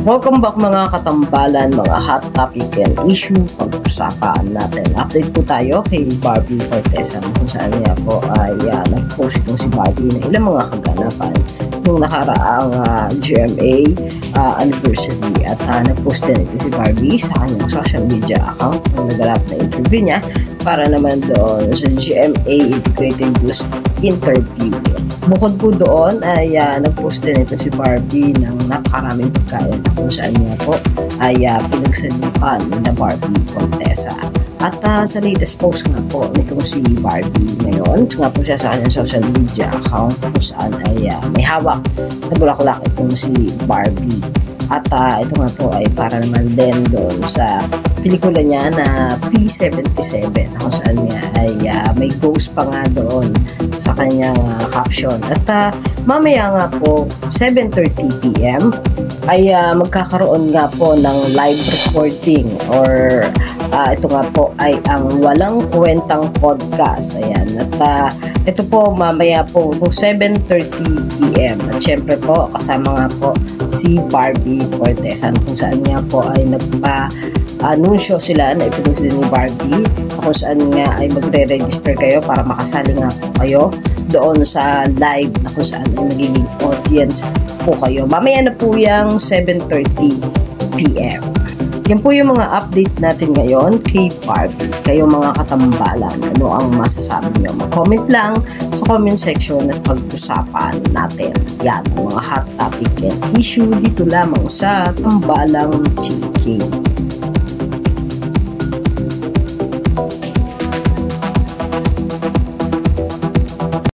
Welcome back mga katambalan, mga hot topic and issue pag-usapan natin. Update po tayo kay Barbie Fortesa kung saan niya po ay nag-post po si Barbie na ilang mga kaganapan nung nakaraang GMA anniversary at nag-post din ito si Barbie sa kanyang social media account nung naganap na interview niya para naman doon sa GMA Integrated News interview. Bukod po doon ay nag-post din ito si Barbie ng napakaraming pagkain kung saan niya po ay pinagsalukan na Barbie Fortesa. At sa latest post nga po nitong si Barbie ngayon, nga po siya sa kanyang social media account kung saan ay may hawak na bulaklak itong si Barbie. At ito nga po ay para naman din doon sa pelikula niya na P77 kung saan niya ay may ghost pa nga doon sa kanyang caption. At mamaya nga po 7:30 PM ay magkakaroon nga po ng live recording or ito nga po ay ang Walang Kwentang Podcast. Ayan. At ito po mamaya po 7:30 PM. At syempre po kasama nga po si Barbie Fortesa kung saan niya po ay anunsyo sila na ipinunod ni Barbie kung saan nga ay magre-register kayo para makasali nga po kayo doon sa live na kung saan ay magiging audience po kayo. Mamaya na po yung 7:30 PM. Yan po yung mga update natin ngayon kay Barbie. Kayo mga katambalan, ano ang masasabi nyo? Mag-comment lang sa comment section at pag-usapan natin. Yan, mga hot topic and issue dito lamang sa Tambalang Chiki.